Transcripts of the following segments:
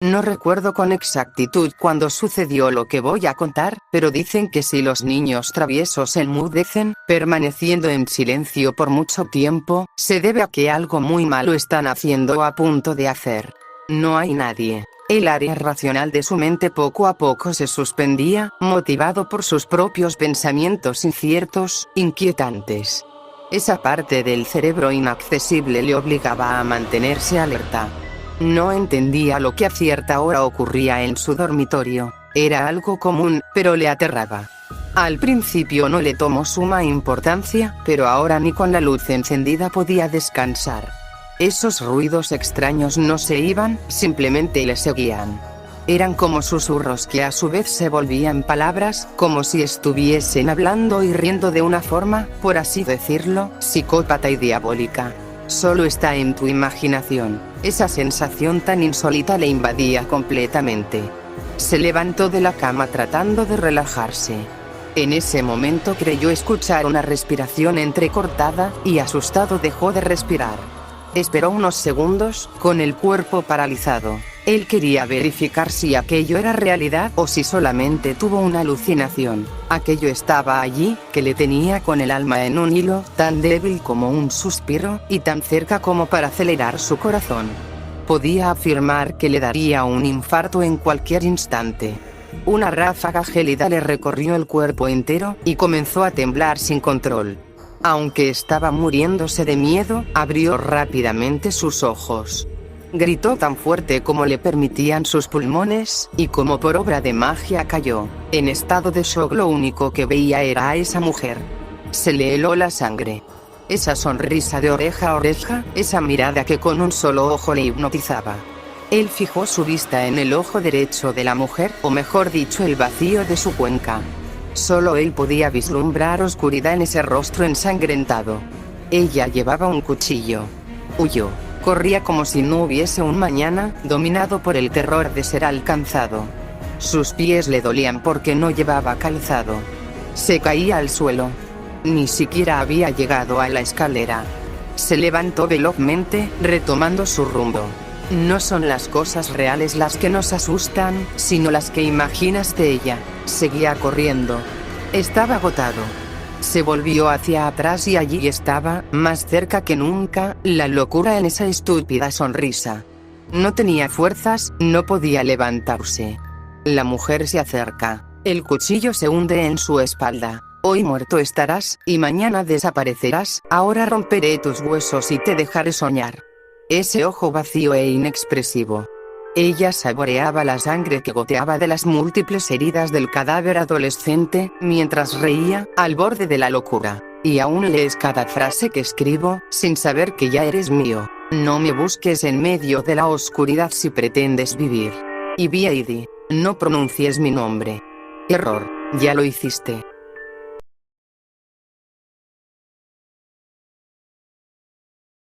No recuerdo con exactitud cuándo sucedió lo que voy a contar, pero dicen que si los niños traviesos enmudecen, permaneciendo en silencio por mucho tiempo, se debe a que algo muy malo están haciendo o a punto de hacer. No hay nadie. El área racional de su mente poco a poco se suspendía, motivado por sus propios pensamientos inciertos, inquietantes. Esa parte del cerebro inaccesible le obligaba a mantenerse alerta. No entendía lo que a cierta hora ocurría en su dormitorio. Era algo común, pero le aterraba. Al principio no le tomó suma importancia, pero ahora ni con la luz encendida podía descansar. Esos ruidos extraños no se iban, simplemente le seguían. Eran como susurros que a su vez se volvían palabras, como si estuviesen hablando y riendo de una forma, por así decirlo, psicópata y diabólica. Solo está en tu imaginación. Esa sensación tan insólita le invadía completamente. Se levantó de la cama tratando de relajarse. En ese momento creyó escuchar una respiración entrecortada, y asustado dejó de respirar. Esperó unos segundos, con el cuerpo paralizado. Él quería verificar si aquello era realidad o si solamente tuvo una alucinación. Aquello estaba allí, que le tenía con el alma en un hilo, tan débil como un suspiro, y tan cerca como para acelerar su corazón. Podía afirmar que le daría un infarto en cualquier instante. Una ráfaga gélida le recorrió el cuerpo entero, y comenzó a temblar sin control. Aunque estaba muriéndose de miedo, abrió rápidamente sus ojos. Gritó tan fuerte como le permitían sus pulmones, y como por obra de magia cayó. En estado de shock lo único que veía era a esa mujer. Se le heló la sangre. Esa sonrisa de oreja a oreja, esa mirada que con un solo ojo le hipnotizaba. Él fijó su vista en el ojo derecho de la mujer, o mejor dicho el vacío de su cuenca. Solo él podía vislumbrar oscuridad en ese rostro ensangrentado. Ella llevaba un cuchillo. Huyó. Corría como si no hubiese un mañana, dominado por el terror de ser alcanzado. Sus pies le dolían porque no llevaba calzado. Se caía al suelo. Ni siquiera había llegado a la escalera. Se levantó velozmente, retomando su rumbo. No son las cosas reales las que nos asustan, sino las que imaginas de ella. Seguía corriendo. Estaba agotado. Se volvió hacia atrás y allí estaba, más cerca que nunca, la locura en esa estúpida sonrisa. No tenía fuerzas, no podía levantarse. La mujer se acerca. El cuchillo se hunde en su espalda. Hoy muerto estarás, y mañana desaparecerás. Ahora romperé tus huesos y te dejaré soñar. Ese ojo vacío e inexpresivo. Ella saboreaba la sangre que goteaba de las múltiples heridas del cadáver adolescente, mientras reía, al borde de la locura. Y aún lees cada frase que escribo, sin saber que ya eres mío. No me busques en medio de la oscuridad si pretendes vivir. Y Vieidi, no pronuncies mi nombre. Error, ya lo hiciste.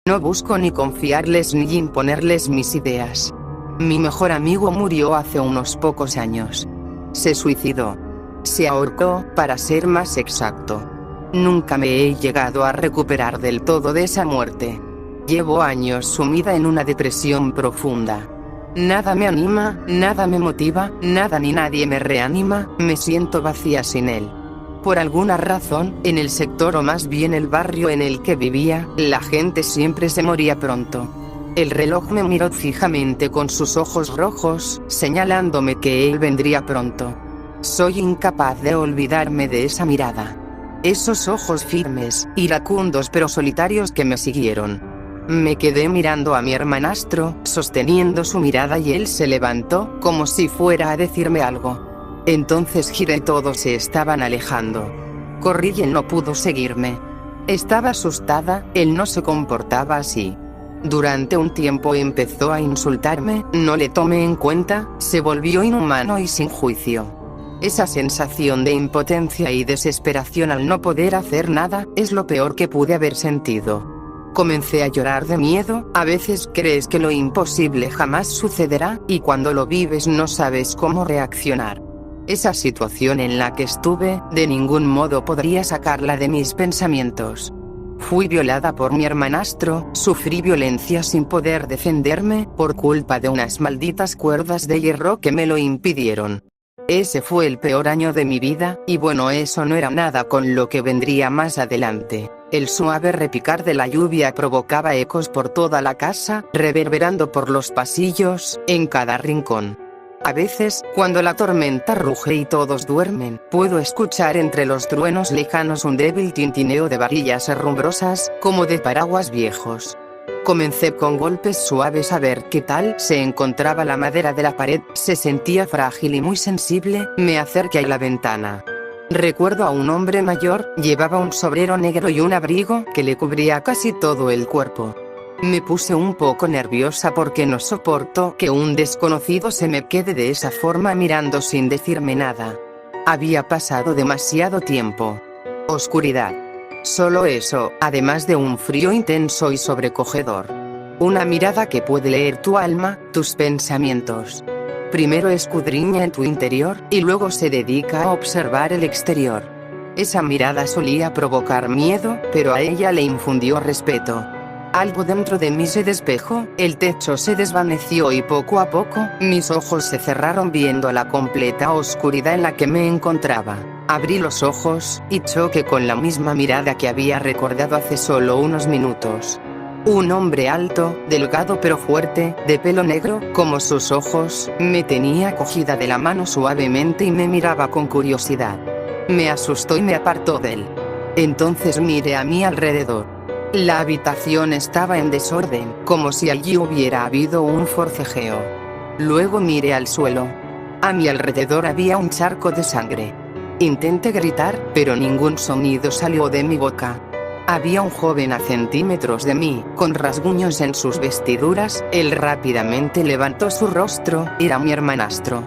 No busco ni confiarles ni imponerles mis ideas. Mi mejor amigo murió hace unos pocos años. Se suicidó. Se ahorcó, para ser más exacto. Nunca me he llegado a recuperar del todo de esa muerte. Llevo años sumida en una depresión profunda. Nada me anima, nada me motiva, nada ni nadie me reanima, me siento vacía sin él. Por alguna razón, en el sector o más bien el barrio en el que vivía, la gente siempre se moría pronto. El reloj me miró fijamente con sus ojos rojos, señalándome que él vendría pronto. Soy incapaz de olvidarme de esa mirada. Esos ojos firmes, iracundos pero solitarios que me siguieron. Me quedé mirando a mi hermanastro, sosteniendo su mirada y él se levantó, como si fuera a decirme algo. Entonces giré, todos se estaban alejando. Corrí y él no pudo seguirme. Estaba asustada, él no se comportaba así. Durante un tiempo empezó a insultarme, no le tomé en cuenta, se volvió inhumano y sin juicio. Esa sensación de impotencia y desesperación al no poder hacer nada, es lo peor que pude haber sentido. Comencé a llorar de miedo. A veces crees que lo imposible jamás sucederá, y cuando lo vives no sabes cómo reaccionar. Esa situación en la que estuve, de ningún modo podría sacarla de mis pensamientos. Fui violada por mi hermanastro, sufrí violencia sin poder defenderme, por culpa de unas malditas cuerdas de hierro que me lo impidieron. Ese fue el peor año de mi vida, y bueno, eso no era nada con lo que vendría más adelante. El suave repicar de la lluvia provocaba ecos por toda la casa, reverberando por los pasillos, en cada rincón. A veces, cuando la tormenta ruge y todos duermen, puedo escuchar entre los truenos lejanos un débil tintineo de varillas herrumbrosas, como de paraguas viejos. Comencé con golpes suaves a ver qué tal se encontraba la madera de la pared, se sentía frágil y muy sensible, me acerqué a la ventana. Recuerdo a un hombre mayor, llevaba un sombrero negro y un abrigo que le cubría casi todo el cuerpo. Me puse un poco nerviosa porque no soporto que un desconocido se me quede de esa forma mirando sin decirme nada. Había pasado demasiado tiempo. Oscuridad. Solo eso, además de un frío intenso y sobrecogedor. Una mirada que puede leer tu alma, tus pensamientos. Primero escudriña en tu interior, y luego se dedica a observar el exterior. Esa mirada solía provocar miedo, pero a ella le infundió respeto. Algo dentro de mí se despejó, el techo se desvaneció y poco a poco, mis ojos se cerraron viendo la completa oscuridad en la que me encontraba. Abrí los ojos, y choqué con la misma mirada que había recordado hace solo unos minutos. Un hombre alto, delgado pero fuerte, de pelo negro, como sus ojos, me tenía cogida de la mano suavemente y me miraba con curiosidad. Me asustó y me apartó de él. Entonces miré a mi alrededor. La habitación estaba en desorden, como si allí hubiera habido un forcejeo. Luego miré al suelo. A mi alrededor había un charco de sangre. Intenté gritar, pero ningún sonido salió de mi boca. Había un joven a centímetros de mí, con rasguños en sus vestiduras. Él rápidamente levantó su rostro, era mi hermanastro.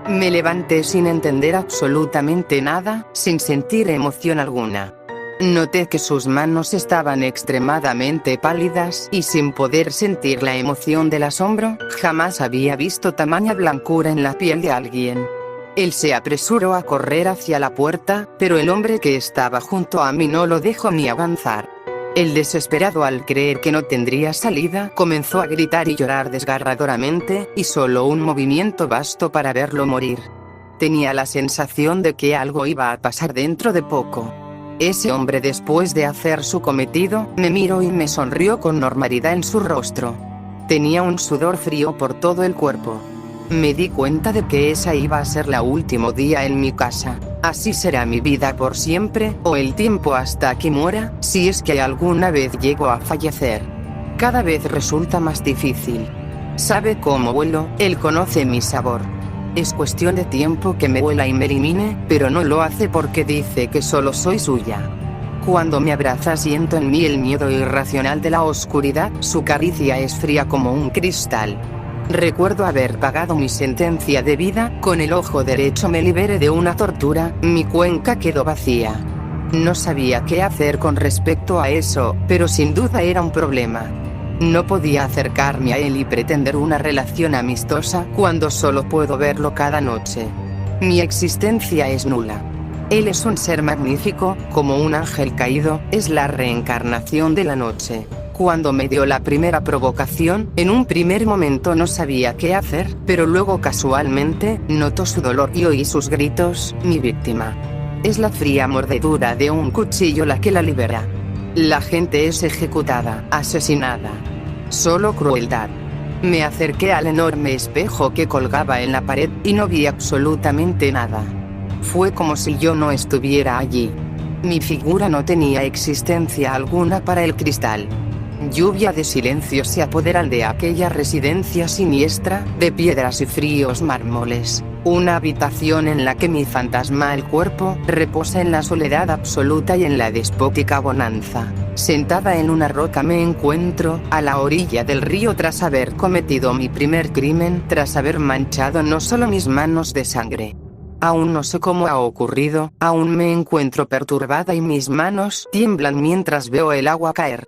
Me levanté sin entender absolutamente nada, sin sentir emoción alguna. Noté que sus manos estaban extremadamente pálidas, y sin poder sentir la emoción del asombro, jamás había visto tamaña blancura en la piel de alguien. Él se apresuró a correr hacia la puerta, pero el hombre que estaba junto a mí no lo dejó ni avanzar. El desesperado, al creer que no tendría salida, comenzó a gritar y llorar desgarradoramente, y solo un movimiento bastó para verlo morir. Tenía la sensación de que algo iba a pasar dentro de poco. Ese hombre, después de hacer su cometido, me miró y me sonrió con normalidad en su rostro. Tenía un sudor frío por todo el cuerpo. Me di cuenta de que esa iba a ser la último día en mi casa. Así será mi vida por siempre, o el tiempo hasta que muera, si es que alguna vez llego a fallecer. Cada vez resulta más difícil. Sabe cómo huelo, él conoce mi sabor. Es cuestión de tiempo que me huela y me elimine, pero no lo hace porque dice que solo soy suya. Cuando me abraza siento en mí el miedo irracional de la oscuridad, su caricia es fría como un cristal. Recuerdo haber pagado mi sentencia de vida, con el ojo derecho me liberé de una tortura, mi cuenca quedó vacía. No sabía qué hacer con respecto a eso, pero sin duda era un problema. No podía acercarme a él y pretender una relación amistosa cuando solo puedo verlo cada noche. Mi existencia es nula. Él es un ser magnífico, como un ángel caído, es la reencarnación de la noche. Cuando me dio la primera provocación, en un primer momento no sabía qué hacer, pero luego casualmente, notó su dolor y oí sus gritos, mi víctima. Es la fría mordedura de un cuchillo la que la libera. La gente es ejecutada, asesinada. Solo crueldad. Me acerqué al enorme espejo que colgaba en la pared, y no vi absolutamente nada. Fue como si yo no estuviera allí. Mi figura no tenía existencia alguna para el cristal. Lluvia de silencio se apoderan de aquella residencia siniestra, de piedras y fríos mármoles. Una habitación en la que mi fantasmal cuerpo reposa en la soledad absoluta y en la despótica bonanza. Sentada en una roca me encuentro, a la orilla del río tras haber cometido mi primer crimen, tras haber manchado no solo mis manos de sangre. Aún no sé cómo ha ocurrido, aún me encuentro perturbada y mis manos tiemblan mientras veo el agua caer.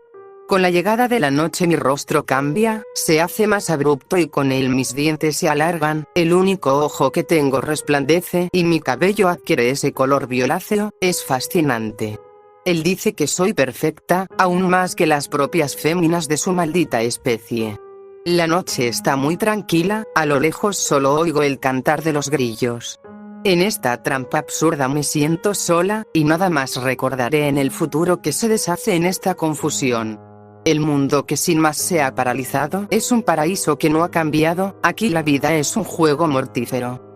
Con la llegada de la noche mi rostro cambia, se hace más abrupto y con él mis dientes se alargan, el único ojo que tengo resplandece y mi cabello adquiere ese color violáceo, es fascinante. Él dice que soy perfecta, aún más que las propias féminas de su maldita especie. La noche está muy tranquila, a lo lejos solo oigo el cantar de los grillos. En esta trampa absurda me siento sola, y nada más recordaré en el futuro que se deshace en esta confusión. El mundo que sin más se ha paralizado es un paraíso que no ha cambiado, aquí la vida es un juego mortífero.